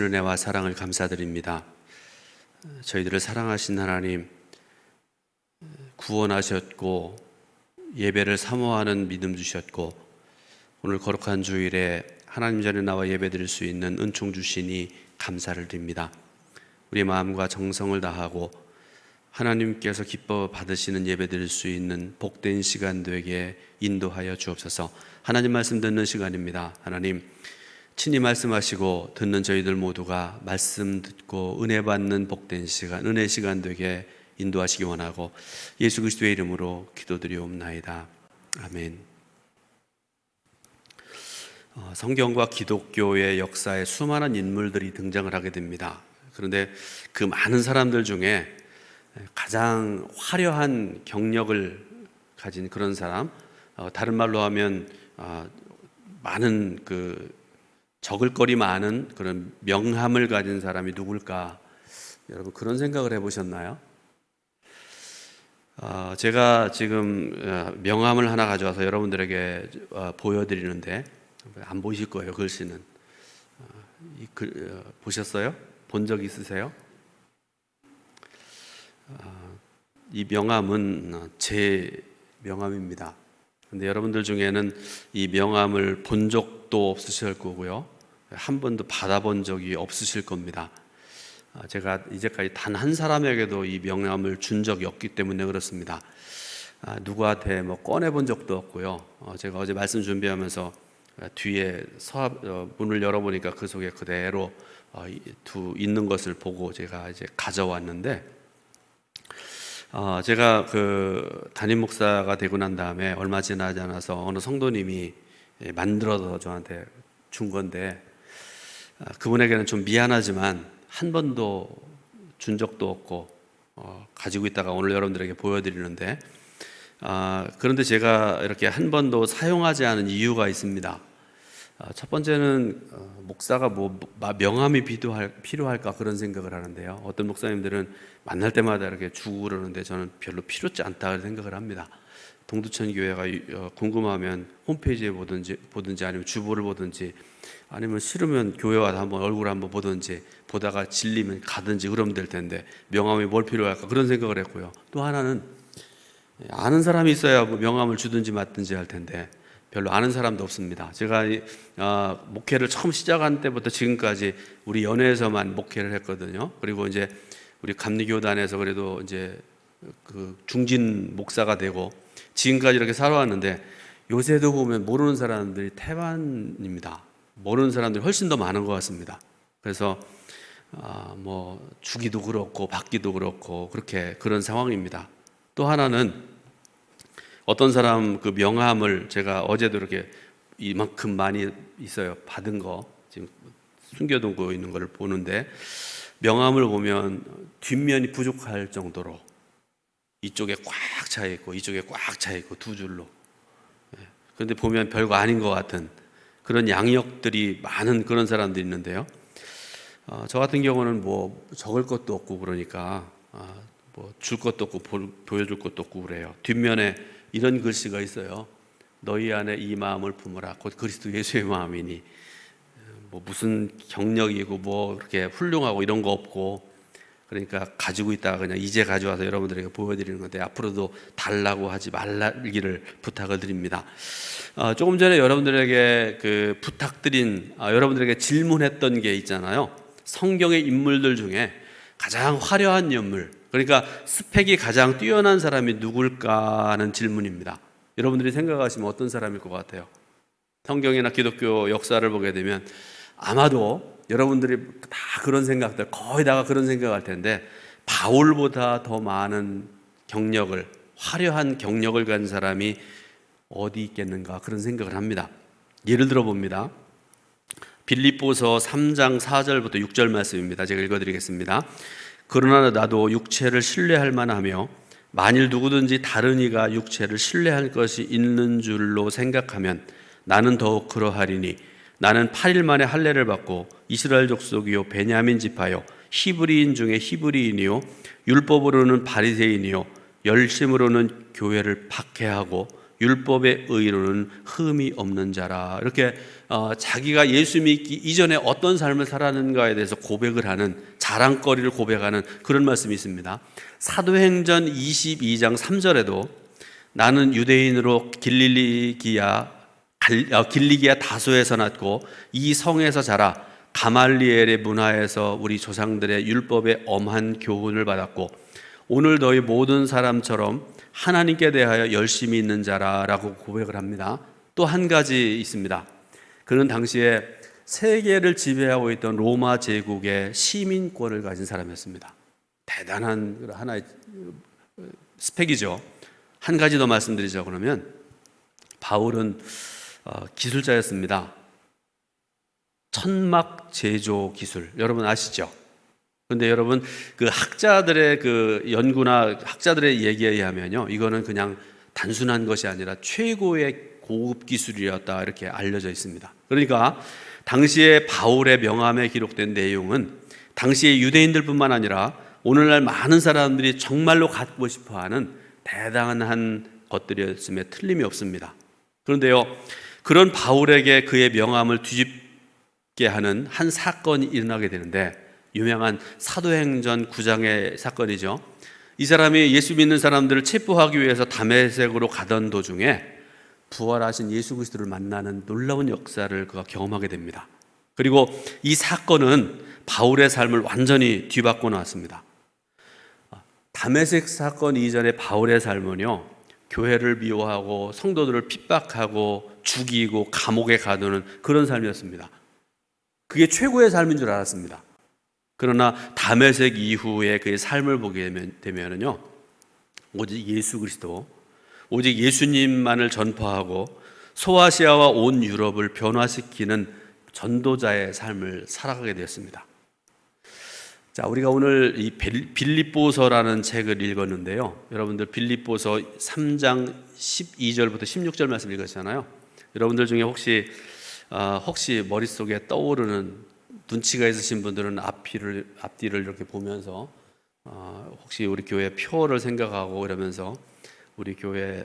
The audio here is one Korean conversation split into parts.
은혜와 사랑을 감사드립니다. 저희들을 사랑하신 하나님, 구원하셨고 예배를 사모하는 믿음 주셨고 오늘 거룩한 주일에 하나님 전에 나와 예배드릴 수 있는 은총 주시니 감사를 드립니다. 우리의 마음과 정성을 다하고 하나님께서 기뻐 받으시는 예배드릴 수 있는 복된 시간 되게 인도하여 주옵소서. 하나님 말씀 듣는 시간입니다. 하나님 친히 말씀하시고 듣는 저희들 모두가 말씀 듣고 은혜 받는 복된 시간, 은혜 시간 되게 인도하시기 원하고 예수 그리스도의 이름으로 기도드리옵나이다. 아멘. 성경과 기독교의 역사에 수많은 인물들이 등장을 하게 됩니다. 그런데 그 많은 사람들 중에 가장 화려한 경력을 가진 그런 사람, 다른 말로 하면 많은 적을거리 많은 그런 명함을 가진 사람이 누굴까? 여러분 그런 생각을 해보셨나요? 제가 지금 명함을 하나 가져와서 여러분들에게 보여드리는데 안 보이실 거예요. 글씨는 보셨어요? 본 적 있으세요? 이 명함은 제 명함입니다. 근데 여러분들 중에는 이 명함을 본 적도 없으실 거고요, 한 번도 받아본 적이 없으실 겁니다. 제가 이제까지 단 한 사람에게도 이 명함을 준 적이 없기 때문에 그렇습니다. 누구한테 꺼내본 적도 없고요. 제가 어제 말씀 준비하면서 뒤에 문을 열어보니까 그 속에 그대로 있는 것을 보고 제가 이제 가져왔는데, 제가 담임 목사가 되고 난 다음에 얼마 지나지 않아서 어느 성도님이 만들어서 저한테 준 건데, 그분에게는 좀 미안하지만 한 번도 준 적도 없고 가지고 있다가 오늘 여러분들에게 보여드리는데, 그런데 제가 이렇게 한 번도 사용하지 않은 이유가 있습니다. 첫 번째는 목사가 명함이 필요할까 그런 생각을 하는데요. 어떤 목사님들은 만날 때마다 이렇게 주고 그러는데 저는 별로 필요치 않다 생각을 합니다. 동두천 교회가 궁금하면 홈페이지에 보든지 아니면 주보를 보든지 아니면 싫으면 교회 와서 한번 얼굴 한번 보든지, 보다가 질리면 가든지 그러면 될 텐데 명함이 뭘 필요할까 그런 생각을 했고요. 또 하나는 아는 사람이 있어야 명함을 주든지 맞든지 할 텐데 별로 아는 사람도 없습니다. 제가 목회를 처음 시작한 때부터 지금까지 우리 연회에서만 목회를 했거든요. 그리고 이제 우리 감리교단에서 그래도 이제 중진 목사가 되고 지금까지 이렇게 살아왔는데, 요새도 보면 모르는 사람들이 태반입니다. 모르는 사람들이 훨씬 더 많은 것 같습니다. 그래서 주기도 그렇고 받기도 그렇고 그런 상황입니다. 또 하나는 어떤 사람 명함을 제가 어제도 이렇게 이만큼 많이 있어요. 받은 거 지금 숨겨두고 있는 걸 보는데, 명함을 보면 뒷면이 부족할 정도로 이쪽에 꽉 차 있고 이쪽에 꽉 차 있고 두 줄로. 그런데 보면 별거 아닌 것 같은 그런 양력들이 많은 그런 사람들이 있는데요. 저 같은 경우는 적을 것도 없고 그러니까 줄 것도 없고 보여줄 것도 없고 그래요. 뒷면에 이런 글씨가 있어요. 너희 안에 이 마음을 품으라. 곧 그리스도 예수의 마음이니. 무슨 경력이고 그렇게 훌륭하고 이런 거 없고, 그러니까 가지고 있다가 그냥 이제 가져와서 여러분들에게 보여드리는 건데 앞으로도 달라고 하지 말기를 부탁을 드립니다. 조금 전에 여러분들에게 부탁드린, 여러분들에게 질문했던 게 있잖아요. 성경의 인물들 중에 가장 화려한 인물, 그러니까 스펙이 가장 뛰어난 사람이 누굴까 하는 질문입니다. 여러분들이 생각하시면 어떤 사람일 것 같아요? 성경이나 기독교 역사를 보게 되면 아마도 여러분들이 다 그런 생각들, 거의 다가 그런 생각할 텐데, 바울보다 더 많은 경력을, 화려한 경력을 가진 사람이 어디 있겠는가 그런 생각을 합니다. 예를 들어 봅니다. 빌립보서 3장 4절부터 6절 말씀입니다. 제가 읽어드리겠습니다. 그러나 나도 육체를 신뢰할 만하며 만일 누구든지 다른 이가 육체를 신뢰할 것이 있는 줄로 생각하면 나는 더욱 그러하리니, 나는 8일 만에 할례를 받고 이스라엘 족속이요 베냐민 지파요 히브리인 중에 히브리인이요 율법으로는 바리새인이요 열심으로는 교회를 박해하고 율법의 의로는 흠이 없는 자라. 이렇게 자기가 예수 믿기 이전에 어떤 삶을 살았는가에 대해서 고백을 하는, 자랑거리를 고백하는 그런 말씀이 있습니다. 사도행전 22장 3절에도 나는 유대인으로 길리기아 다소에서 났고 이 성에서 자라 가말리엘의 문화에서 우리 조상들의 율법의 엄한 교훈을 받았고 오늘 너희 모든 사람처럼 하나님께 대하여 열심히 있는 자라라고 고백을 합니다. 또 한 가지 있습니다. 그는 당시에 세계를 지배하고 있던 로마 제국의 시민권을 가진 사람이었습니다. 대단한 하나의 스펙이죠. 한 가지 더 말씀드리죠. 그러면 바울은 기술자였습니다. 천막 제조 기술, 여러분 아시죠? 근데 여러분 그 학자들의 그 연구나 학자들의 얘기에 의하면요, 이거는 그냥 단순한 것이 아니라 최고의 고급 기술이었다 이렇게 알려져 있습니다. 그러니까 당시에 바울의 명함에 기록된 내용은 당시의 유대인들뿐만 아니라 오늘날 많은 사람들이 정말로 갖고 싶어하는 대단한 것들이었음에 틀림이 없습니다. 그런데요, 그런 바울에게 그의 명함을 뒤집게 하는 한 사건이 일어나게 되는데, 유명한 사도행전 9장의 사건이죠. 이 사람이 예수 믿는 사람들을 체포하기 위해서 다메섹으로 가던 도중에 부활하신 예수 그리스도를 만나는 놀라운 역사를 그가 경험하게 됩니다. 그리고 이 사건은 바울의 삶을 완전히 뒤바꿔 놨습니다. 다메섹 사건 이전에 바울의 삶은요, 교회를 미워하고 성도들을 핍박하고 죽이고 감옥에 가두는 그런 삶이었습니다. 그게 최고의 삶인 줄 알았습니다. 그러나 다메섹 이후에 그의 삶을 보게 되면은요, 오직 예수 그리스도, 오직 예수님만을 전파하고 소아시아와 온 유럽을 변화시키는 전도자의 삶을 살아가게 되었습니다. 자, 우리가 오늘 이 빌립보서라는 책을 읽었는데요, 여러분들 빌립보서 3장 12절부터 16절 말씀 읽었잖아요. 여러분들 중에 혹시 머릿속에 떠오르는 눈치가 있으신 분들은 앞뒤를 이렇게 보면서 혹시 우리 교회 표를 생각하고 이러면서 우리 교회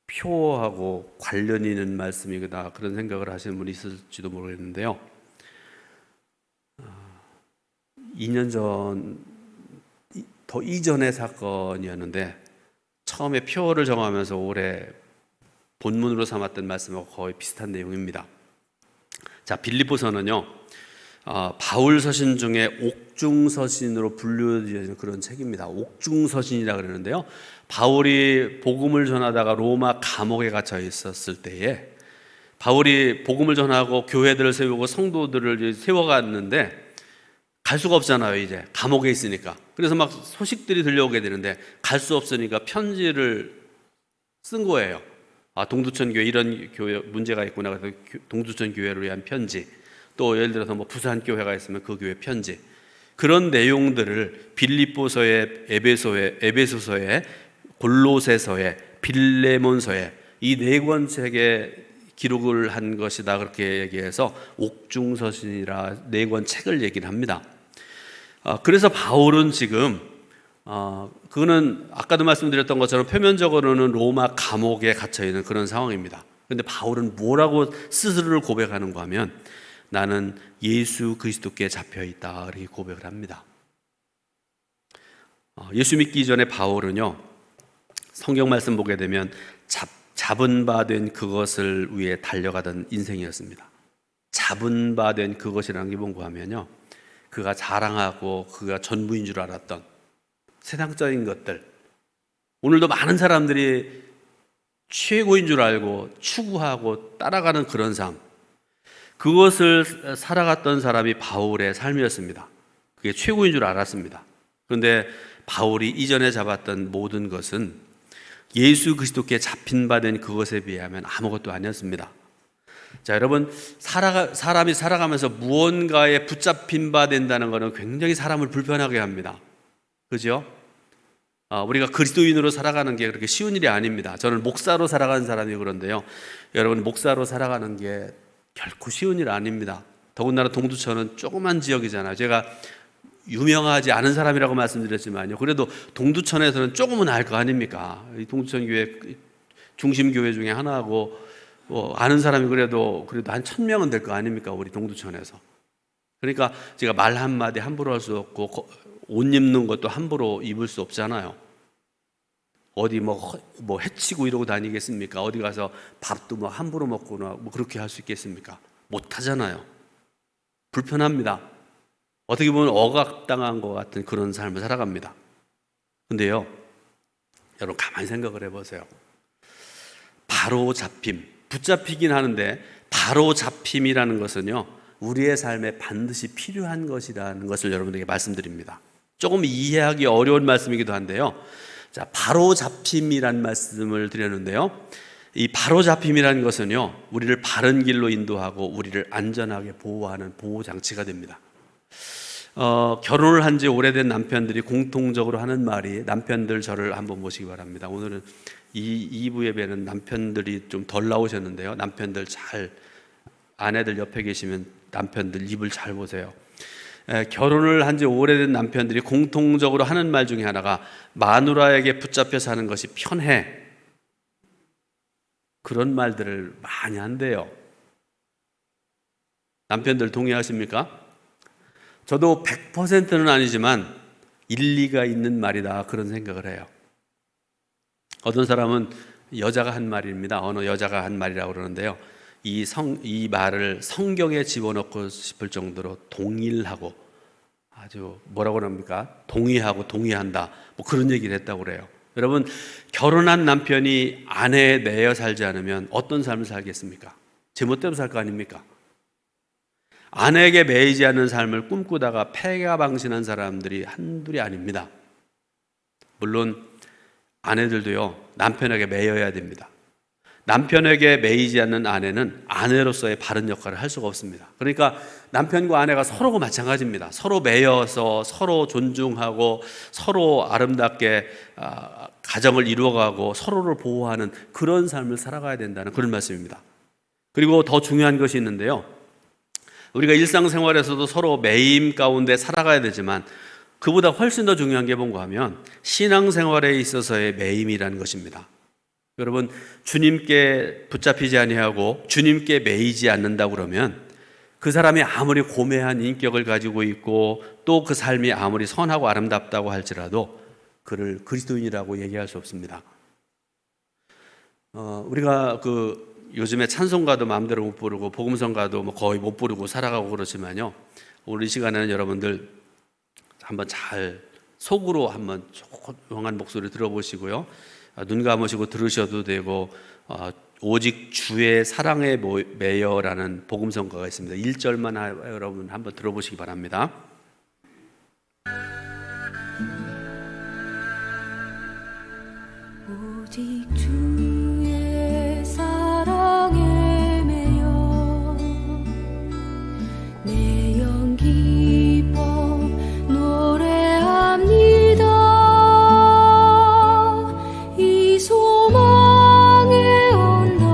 표하고 관련 있는 말씀이다 그런 생각을 하시는 분이 있을지도 모르겠는데요. 2년 전, 더 이전의 사건이었는데 처음에 표를 정하면서 올해 본문으로 삼았던 말씀하고 거의 비슷한 내용입니다. 자, 빌립보서는요, 바울 서신 중에 옥중서신으로 분류되는 그런 책입니다. 옥중서신이라 그러는데요, 바울이 복음을 전하다가 로마 감옥에 갇혀 있었을 때에 바울이 복음을 전하고 교회들을 세우고 성도들을 세워갔는데 갈 수가 없잖아요. 이제 감옥에 있으니까. 그래서 막 소식들이 들려오게 되는데 갈 수 없으니까 편지를 쓴 거예요. 동두천 교회 이런 교회 문제가 있구나. 그래서 동두천 교회를 위한 편지, 또 예를 들어서 뭐 부산 교회가 있으면 그 교회 편지, 그런 내용들을 빌립보서에, 에베소서에, 골로새서에, 빌레몬서에 이 네 권책에 기록을 한 것이다 그렇게 얘기해서 옥중서신이라 네 권 책을 얘기를 합니다. 그래서 바울은 지금 그거는 아까도 말씀드렸던 것처럼 표면적으로는 로마 감옥에 갇혀 있는 그런 상황입니다. 그런데 바울은 뭐라고 스스로를 고백하는가 하면 나는 예수 그리스도께 잡혀 있다 이렇게 고백을 합니다. 예수 믿기 전에 바울은요, 성경 말씀 보게 되면 잡은 바 된 그것을 위해 달려가던 인생이었습니다. 잡은 바 된 그것이라는 게 뭔가 하면요, 그가 자랑하고 그가 전부인 줄 알았던 세상적인 것들, 오늘도 많은 사람들이 최고인 줄 알고 추구하고 따라가는 그런 삶, 그것을 살아갔던 사람이 바울의 삶이었습니다. 그게 최고인 줄 알았습니다. 그런데 바울이 이전에 잡았던 모든 것은 예수 그리스도께 잡힌 바 된 그것에 비하면 아무것도 아니었습니다. 자, 여러분, 사람이 살아가면서 무언가에 붙잡힌 바 된다는 것은 굉장히 사람을 불편하게 합니다. 그죠? 우리가 그리스도인으로 살아가는 게 그렇게 쉬운 일이 아닙니다. 저는 목사로 살아가는 사람이 그런데요, 여러분, 목사로 살아가는 게 결코 쉬운 일 아닙니다. 더군다나 동두천은 조그만 지역이잖아요. 제가 유명하지 않은 사람이라고 말씀드렸지만요, 그래도 동두천에서는 조금은 알 거 아닙니까? 이 동두천 교회 중심교회 중에 하나고 아는 사람이 그래도 한 1,000명은 될 거 아닙니까? 우리 동두천에서. 그러니까 제가 말 한마디 함부로 할 수 없고 옷 입는 것도 함부로 입을 수 없잖아요. 어디 뭐 해치고 이러고 다니겠습니까? 어디 가서 밥도 뭐 함부로 먹거나 뭐 그렇게 할 수 있겠습니까? 못 하잖아요. 불편합니다. 어떻게 보면 억압당한 것 같은 그런 삶을 살아갑니다. 근데요, 여러분 가만히 생각을 해보세요. 바로 잡힘, 붙잡히긴 하는데 바로 잡힘이라는 것은요, 우리의 삶에 반드시 필요한 것이라는 것을 여러분에게 말씀드립니다. 조금 이해하기 어려운 말씀이기도 한데요. 자, 바로 잡힘이라는 말씀을 드렸는데요. 이 바로 잡힘이라는 것은요, 우리를 바른 길로 인도하고 우리를 안전하게 보호하는 보호장치가 됩니다. 결혼을 한 지 오래된 남편들이 공통적으로 하는 말이, 남편들 저를 한번 모시기 바랍니다. 오늘은 이 2부 예배는 남편들이 좀 덜 나오셨는데요. 남편들 아내들 옆에 계시면 남편들 입을 잘 보세요. 결혼을 한 지 오래된 남편들이 공통적으로 하는 말 중에 하나가 마누라에게 붙잡혀 사는 것이 편해. 그런 말들을 많이 한대요. 남편들 동의하십니까? 저도 100%는 아니지만 일리가 있는 말이다 그런 생각을 해요. 어떤 사람은 여자가 한 말입니다. 어느 여자가 한 말이라고 그러는데요. 이 말을 성경에 집어넣고 싶을 정도로 동일하고 아주 뭐라고 합니까? 동의하고 동의한다. 뭐 그런 얘기를 했다고 그래요. 여러분, 결혼한 남편이 아내에 매여 살지 않으면 어떤 삶을 살겠습니까? 제멋대로 살 거 아닙니까? 아내에게 매이지 않는 삶을 꿈꾸다가 패가방신한 사람들이 한둘이 아닙니다. 물론 아내들도요, 남편에게 매여야 됩니다. 남편에게 매이지 않는 아내는 아내로서의 바른 역할을 할 수가 없습니다. 그러니까 남편과 아내가 서로가 마찬가지입니다. 서로 매여서 서로 존중하고 서로 아름답게 가정을 이루어가고 서로를 보호하는 그런 삶을 살아가야 된다는 그런 말씀입니다. 그리고 더 중요한 것이 있는데요. 우리가 일상생활에서도 서로 매임 가운데 살아가야 되지만 그보다 훨씬 더 중요한 게 뭔가 하면 신앙생활에 있어서의 매임이라는 것입니다. 여러분, 주님께 붙잡히지 아니하고 주님께 매이지 않는다고 그러면 그 사람이 아무리 고매한 인격을 가지고 있고 또 그 삶이 아무리 선하고 아름답다고 할지라도 그를 그리스도인이라고 얘기할 수 없습니다. 우리가 요즘에 찬송가도 마음대로 못 부르고 복음성가도 뭐 거의 못 부르고 살아가고 그렇지만요. 오늘 이 시간에는 여러분들 한번 잘 속으로 한번 조용한 목소리 들어보시고요. 눈 감으시고 들으셔도 되고 오직 주의 사랑에 매여라는 복음성가가 있습니다. 1절만 여러분 한번 들어보시기 바랍니다. 오직 주의 사랑에 매여 내 영 기뻐 노래합니다. 이 소망의 언덕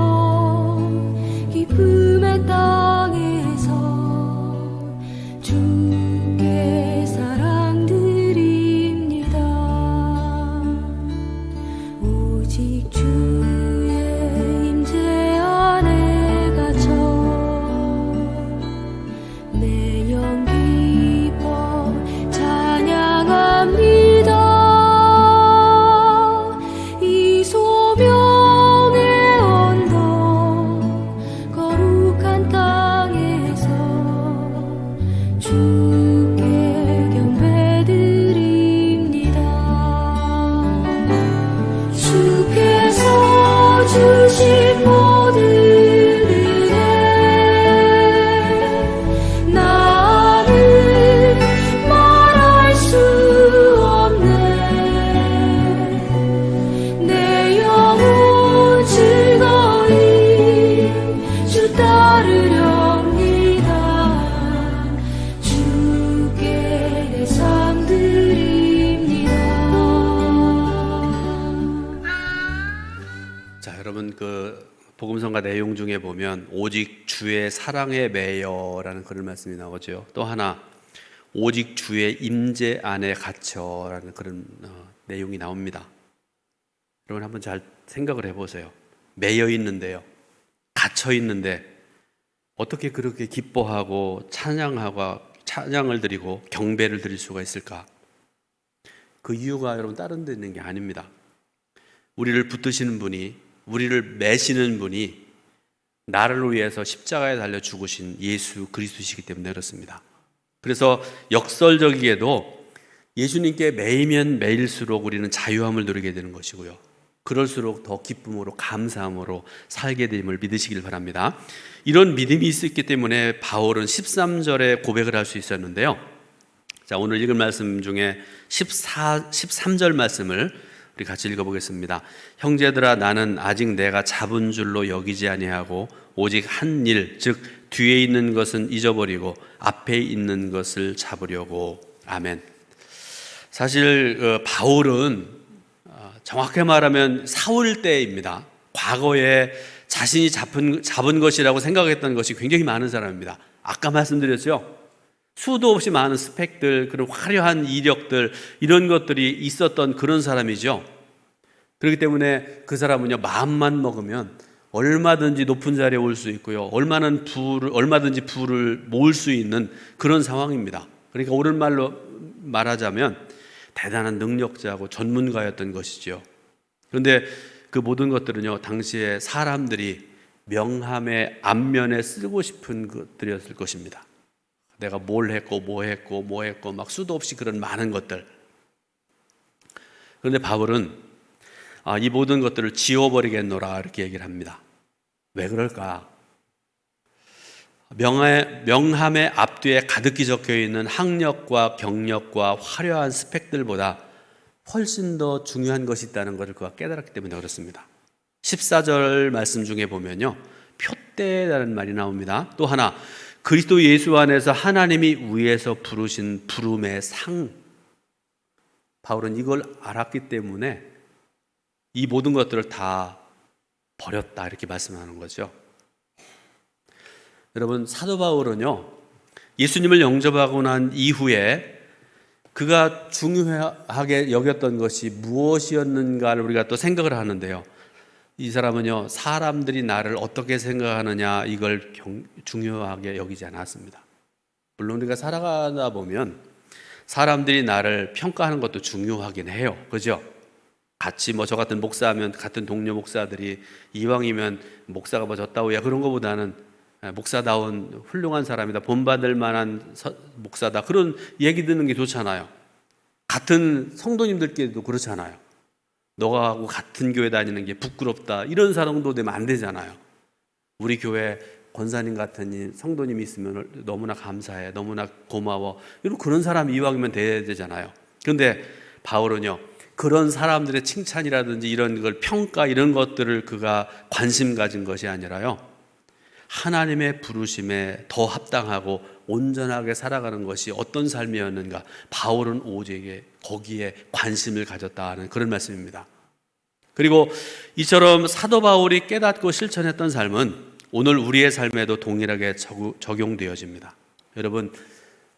기쁨의 땅에서 주께 사랑 드립니다. 오직 주의 임재 안에 갇혀 내 영 기뻐 찬양합니다. 이 소명의 언덕 거룩한 땅에서 주께 경배드립니다. 주께서 주신 모든 은혜 나는 말할 수 없네. 내 영혼 즐거이 주 따르렵니다. 주께 내 삶 드립니다. 자, 여러분 복음성가 내용 중에 보면 오직 주의 사랑에 매여라는 그런 말씀이 나오죠. 또 하나 오직 주의 임재 안에 갇혀라는 그런 내용이 나옵니다. 여러분 한번 잘 생각을 해보세요. 매여 있는데요. 갇혀 있는데 어떻게 그렇게 기뻐하고 찬양을 드리고 경배를 드릴 수가 있을까? 그 이유가 여러분 다른 데 있는 게 아닙니다. 우리를 붙드시는 분이, 우리를 매시는 분이 나를 위해서 십자가에 달려 죽으신 예수 그리스도시기 때문에 그렇습니다. 그래서 역설적이게도 예수님께 매이면 매일수록 우리는 자유함을 누리게 되는 것이고요. 그럴수록 더 기쁨으로 감사함으로 살게 됨을 믿으시길 바랍니다. 이런 믿음이 있었기 때문에 바울은 13절에 고백을 할 수 있었는데요. 자, 오늘 읽을 말씀 중에 13절 말씀을 우리 같이 읽어보겠습니다. 형제들아, 나는 아직 내가 잡은 줄로 여기지 아니하고 오직 한 일, 즉 뒤에 있는 것은 잊어버리고 앞에 있는 것을 잡으려고. 아멘. 사실 바울은 정확히 말하면 사울 때입니다. 과거에 자신이 잡은 것이라고 생각했던 것이 굉장히 많은 사람입니다. 아까 말씀드렸죠. 수도 없이 많은 스펙들, 그런 화려한 이력들, 이런 것들이 있었던 그런 사람이죠. 그렇기 때문에 그 사람은요, 마음만 먹으면 얼마든지 높은 자리에 올 수 있고요, 얼마든지 부를 모을 수 있는 그런 상황입니다. 그러니까 옳은 말로 말하자면 대단한 능력자고 전문가였던 것이죠. 그런데 그 모든 것들은요, 당시에 사람들이 명함의 앞면에 쓰고 싶은 것들이었을 것입니다. 내가 뭘 했고 뭐 했고 막 수도 없이 그런 많은 것들. 그런데 바울은 이 모든 것들을 지워버리겠노라 이렇게 얘기를 합니다. 왜 그럴까? 명함의 앞뒤에 가득히 적혀 있는 학력과 경력과 화려한 스펙들보다 훨씬 더 중요한 것이 있다는 것을 그가 깨달았기 때문에 그렇습니다. 14절 말씀 중에 보면요, 표대라는 말이 나옵니다. 또 하나, 그리스도 예수 안에서 하나님이 위에서 부르신 부름의 상. 바울은 이걸 알았기 때문에 이 모든 것들을 다 버렸다 이렇게 말씀하는 거죠. 여러분, 사도 바울은요, 예수님을 영접하고 난 이후에 그가 중요하게 여겼던 것이 무엇이었는가를 우리가 또 생각을 하는데요. 이 사람은요, 사람들이 나를 어떻게 생각하느냐 이걸 중요하게 여기지 않았습니다. 물론 우리가 살아가다 보면 사람들이 나를 평가하는 것도 중요하긴 해요. 그죠? 같이 저 같은 목사하면 같은 동료 목사들이 이왕이면 목사가 저따위야 그런 것보다는 목사다운 훌륭한 사람이다, 본받을 만한 목사다, 그런 얘기 듣는 게 좋잖아요. 같은 성도님들끼리도 그렇잖아요. 너가 하고 같은 교회 다니는 게 부끄럽다, 이런 사람도 되면 안 되잖아요. 우리 교회 권사님 같은 성도님이 있으면 너무나 감사해, 너무나 고마워, 이런 그런 사람이 이왕이면 돼야 되잖아요. 그런데 바울은요, 그런 사람들의 칭찬이라든지 이런 걸 평가, 이런 것들을 그가 관심 가진 것이 아니라요, 하나님의 부르심에 더 합당하고 온전하게 살아가는 것이 어떤 삶이었는가, 바울은 오직 거기에 관심을 가졌다는 그런 말씀입니다. 그리고 이처럼 사도 바울이 깨닫고 실천했던 삶은 오늘 우리의 삶에도 동일하게 적용되어집니다. 여러분,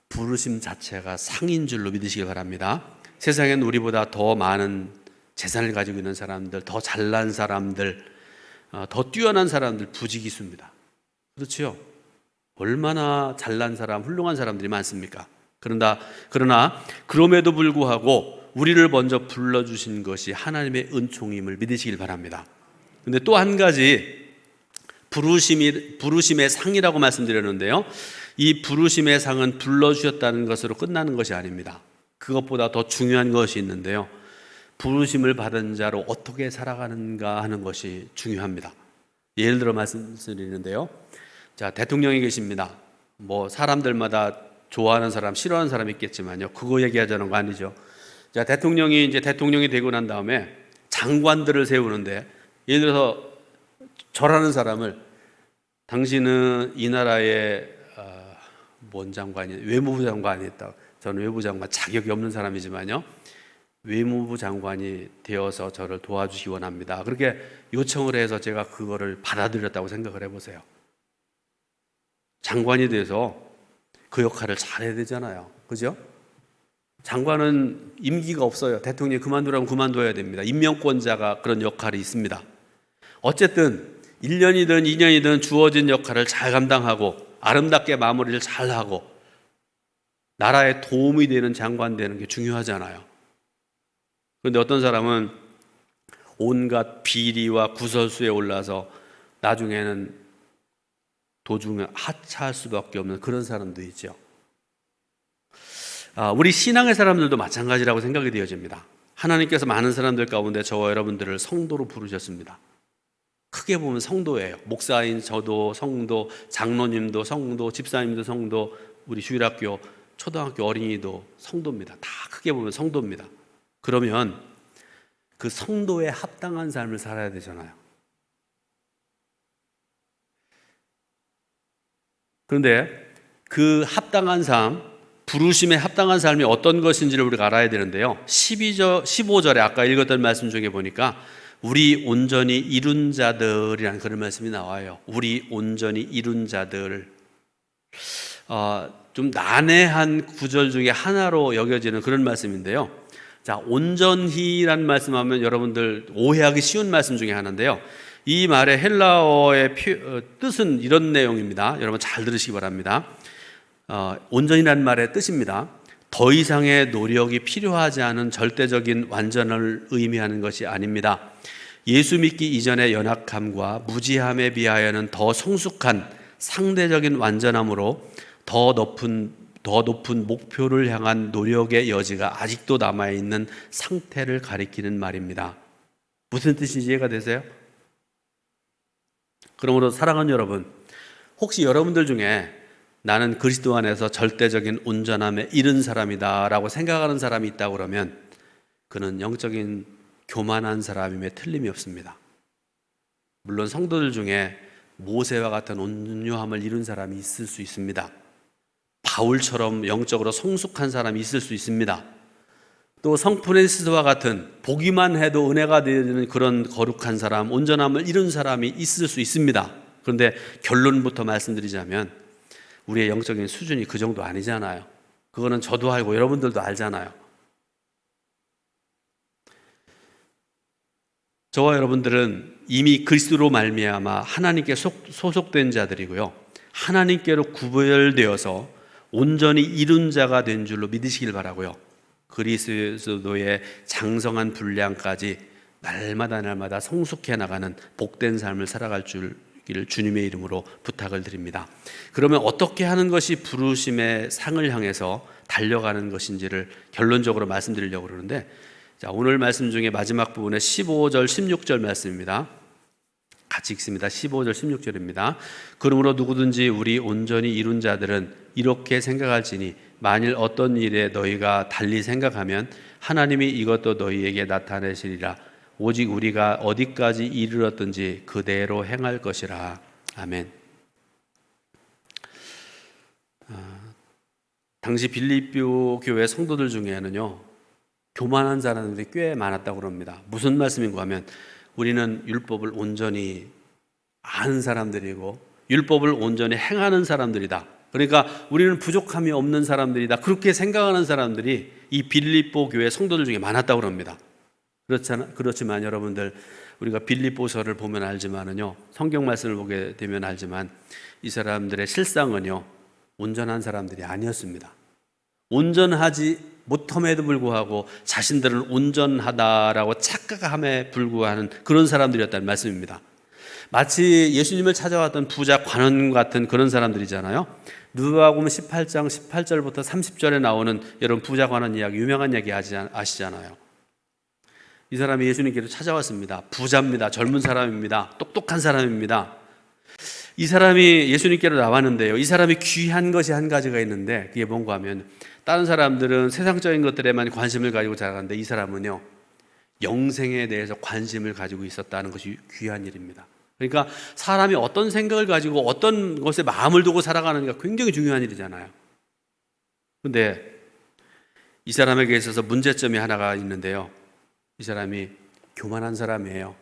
부르심 자체가 상인 줄로 믿으시기 바랍니다. 세상엔 우리보다 더 많은 재산을 가지고 있는 사람들, 더 잘난 사람들, 더 뛰어난 사람들 부지기수입니다. 그렇죠? 얼마나 잘난 사람, 훌륭한 사람들이 많습니까? 그러나 그럼에도 불구하고 우리를 먼저 불러주신 것이 하나님의 은총임을 믿으시길 바랍니다. 그런데 또 한 가지, 부르심의 상이라고 말씀드렸는데요, 이 부르심의 상은 불러주셨다는 것으로 끝나는 것이 아닙니다. 그것보다 더 중요한 것이 있는데요, 부르심을 받은 자로 어떻게 살아가는가 하는 것이 중요합니다. 예를 들어 말씀드리는데요, 자, 대통령이 계십니다. 사람들마다 좋아하는 사람, 싫어하는 사람이 있겠지만요, 그거 얘기하자는 거 아니죠. 자, 대통령이 되고 난 다음에 장관들을 세우는데, 예를 들어서 저라는 사람을, 당신은 이 나라의 외무부 장관이 있다. 저는 외무부 장관 자격이 없는 사람이지만요, 외무부 장관이 되어서 저를 도와주시기 원합니다. 그렇게 요청을 해서 제가 그거를 받아들였다고 생각을 해보세요. 장관이 돼서 그 역할을 잘해야 되잖아요. 그죠? 장관은 임기가 없어요. 대통령이 그만두라면 그만둬야 됩니다. 임명권자가 그런 역할이 있습니다. 어쨌든 1년이든 2년이든 주어진 역할을 잘 감당하고 아름답게 마무리를 잘하고 나라에 도움이 되는 장관 되는 게 중요하잖아요. 그런데 어떤 사람은 온갖 비리와 구설수에 올라서 나중에는 도중에 하차할 수밖에 없는 그런 사람도 있죠. 우리 신앙의 사람들도 마찬가지라고 생각이 되어집니다. 하나님께서 많은 사람들 가운데 저와 여러분들을 성도로 부르셨습니다. 크게 보면 성도예요. 목사인 저도 성도, 장로님도 성도, 집사님도 성도, 우리 주일학교, 초등학교 어린이도 성도입니다. 다 크게 보면 성도입니다. 그러면 그 성도에 합당한 삶을 살아야 되잖아요. 그런데 그 합당한 삶, 부르심에 합당한 삶이 어떤 것인지를 우리가 알아야 되는데요. 15절에 아까 읽었던 말씀 중에 보니까 우리 온전히 이룬 자들이라는 그런 말씀이 나와요. 우리 온전히 이룬 자들. 좀 난해한 구절 중에 하나로 여겨지는 그런 말씀인데요. 자, 온전히라는 말씀하면 여러분들 오해하기 쉬운 말씀 중에 하나인데요. 이 말의 헬라어의 뜻은 이런 내용입니다. 여러분 잘 들으시기 바랍니다. 온전이라는 말의 뜻입니다. 더 이상의 노력이 필요하지 않은 절대적인 완전을 의미하는 것이 아닙니다. 예수 믿기 이전의 연약함과 무지함에 비하여는 더 성숙한 상대적인 완전함으로 더 높은 목표를 향한 노력의 여지가 아직도 남아있는 상태를 가리키는 말입니다. 무슨 뜻인지 이해가 되세요? 그러므로 사랑하는 여러분, 혹시 여러분들 중에 나는 그리스도 안에서 절대적인 온전함에 이른 사람이다 라고 생각하는 사람이 있다고 그러면 그는 영적인 교만한 사람임에 틀림이 없습니다. 물론 성도들 중에 모세와 같은 온유함을 이룬 사람이 있을 수 있습니다. 바울처럼 영적으로 성숙한 사람이 있을 수 있습니다. 또 성 프란시스와 같은 보기만 해도 은혜가 되는 그런 거룩한 사람, 온전함을 이룬 사람이 있을 수 있습니다. 그런데 결론부터 말씀드리자면 우리의 영적인 수준이 그 정도 아니잖아요. 그거는 저도 알고 여러분들도 알잖아요. 저와 여러분들은 이미 그리스도로 말미암아 하나님께 소속된 자들이고요. 하나님께로 구별되어서 온전히 이룬 자가 된 줄로 믿으시길 바라고요. 그리스도의 장성한 분량까지 날마다 성숙해 나가는 복된 삶을 살아갈 줄기를 주님의 이름으로 부탁을 드립니다. 그러면 어떻게 하는 것이 부르심의 상을 향해서 달려가는 것인지를 결론적으로 말씀드리려고 그러는데, 자, 오늘 말씀 중에 마지막 부분에 15절 16절 말씀입니다. 같이 읽습니다. 15절 16절입니다. 그러므로 누구든지 우리 온전히 이룬 자들은 이렇게 생각할지니 만일 어떤 일에 너희가 달리 생각하면 하나님이 이것도 너희에게 나타내시리라. 오직 우리가 어디까지 이르렀든지 그대로 행할 것이라. 아멘. 당시 빌립보 교회 성도들 중에는요, 교만한 사람들이 꽤 많았다고 합니다. 무슨 말씀인가 하면 우리는 율법을 온전히 아는 사람들이고 율법을 온전히 행하는 사람들이다. 그러니까 우리는 부족함이 없는 사람들이다. 그렇게 생각하는 사람들이 이 빌립보 교회 성도들 중에 많았다고 합니다. 그렇지만 여러분들, 우리가 빌립보서를 보면 알지만은요, 성경 말씀을 보게 되면 알지만 이 사람들의 실상은요, 온전한 사람들이 아니었습니다. 온전하지 못함에도 불구하고 자신들은 온전하다라고 착각함에 불구하는 그런 사람들이었다는 말씀입니다. 마치 예수님을 찾아왔던 부자 관원 같은 그런 사람들이잖아요. 누가복음 18장 18절부터 30절에 나오는 여러분 부자 관원 이야기, 유명한 이야기 아시잖아요. 이 사람이 예수님께로 찾아왔습니다. 부자입니다. 젊은 사람입니다. 똑똑한 사람입니다. 이 사람이 예수님께로 나왔는데요, 이 사람이 귀한 것이 한 가지가 있는데 그게 뭔가 하면 다른 사람들은 세상적인 것들에만 관심을 가지고 자라는데 이 사람은요, 영생에 대해서 관심을 가지고 있었다는 것이 귀한 일입니다. 그러니까 사람이 어떤 생각을 가지고 어떤 것에 마음을 두고 살아가는가 굉장히 중요한 일이잖아요. 그런데 이 사람에게 있어서 문제점이 하나가 있는데요, 이 사람이 교만한 사람이에요.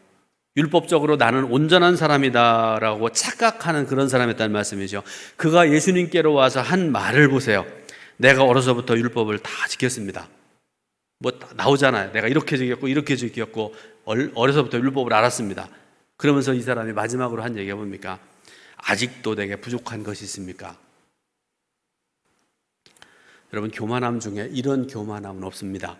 율법적으로 나는 온전한 사람이다라고 착각하는 그런 사람이었다는 말씀이죠. 그가 예수님께로 와서 한 말을 보세요. 내가 어려서부터 율법을 다 지켰습니다. 뭐 나오잖아요. 내가 이렇게 지켰고 이렇게 지켰고 어려서부터 율법을 알았습니다. 그러면서 이 사람이 마지막으로 한 얘기가 뭡니까? 아직도 내게 부족한 것이 있습니까? 여러분, 교만함 중에 이런 교만함은 없습니다.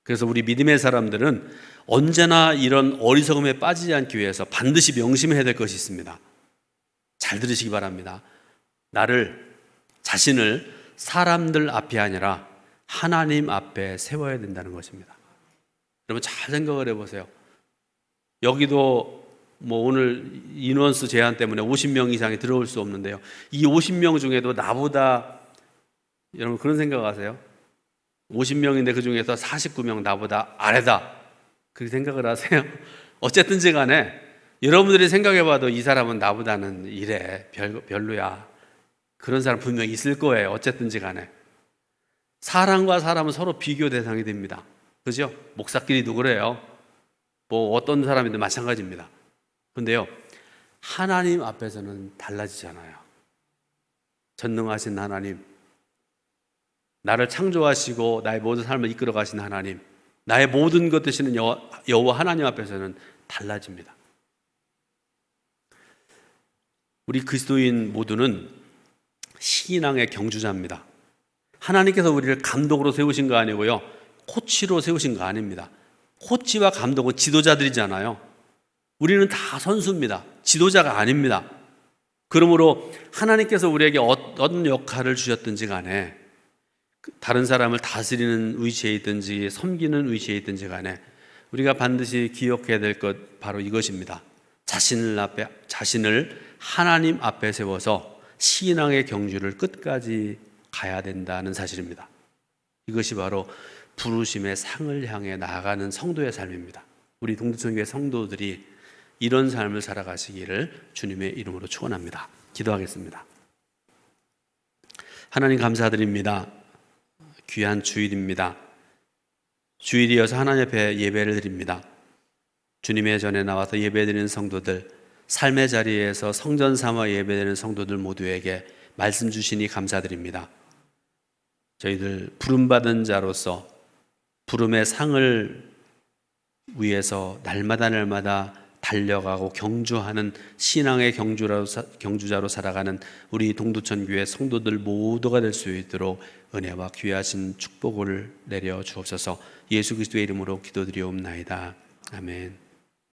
그래서 우리 믿음의 사람들은 언제나 이런 어리석음에 빠지지 않기 위해서 반드시 명심해야 될 것이 있습니다. 잘 들으시기 바랍니다. 자신을 사람들 앞이 아니라 하나님 앞에 세워야 된다는 것입니다. 여러분, 잘 생각을 해보세요. 여기도 오늘 인원수 제한 때문에 50명 이상이 들어올 수 없는데요. 이 50명 중에도 나보다, 여러분 그런 생각하세요? 50명인데 그 중에서 49명 나보다 아래다, 그렇게 생각을 하세요? 어쨌든지 간에 여러분들이 생각해봐도 이 사람은 나보다는 이래, 별로야, 그런 사람 분명히 있을 거예요. 어쨌든지 간에 사람과 사람은 서로 비교 대상이 됩니다. 그죠? 목사끼리도 그래요. 어떤 사람이든 마찬가지입니다. 근데요, 하나님 앞에서는 달라지잖아요. 전능하신 하나님, 나를 창조하시고 나의 모든 삶을 이끌어 가신 하나님, 나의 모든 것 되시는 여호와 하나님 앞에서는 달라집니다. 우리 그리스도인 모두는 신앙의 경주자입니다. 하나님께서 우리를 감독으로 세우신 거 아니고요, 코치로 세우신 거 아닙니다. 코치와 감독은 지도자들이잖아요. 우리는 다 선수입니다. 지도자가 아닙니다. 그러므로 하나님께서 우리에게 어떤 역할을 주셨든지 간에, 다른 사람을 다스리는 위치에 있든지 섬기는 위치에 있든지 간에 우리가 반드시 기억해야 될 것, 바로 이것입니다. 자신을 하나님 앞에 세워서 신앙의 경주를 끝까지 가야 된다는 사실입니다. 이것이 바로 부르심의 상을 향해 나아가는 성도의 삶입니다. 우리 동두천교회 성도들이 이런 삶을 살아가시기를 주님의 이름으로 축원합니다. 기도하겠습니다. 하나님, 감사드립니다. 귀한 주일입니다. 주일이어서 하나님 앞에 예배를 드립니다. 주님의 전에 나와서 예배드리는 성도들, 삶의 자리에서 성전 삼아 예배드리는 성도들 모두에게 말씀 주시니 감사드립니다. 저희들 부름받은 자로서 부름의 상을 위해서 날마다 달려가고 경주하는 신앙의 경주자로 살아가는 우리 동두천교회 성도들 모두가 될 수 있도록 은혜와 귀하신 축복을 내려 주옵소서. 예수 그리스도의 이름으로 기도드리옵나이다. 아멘.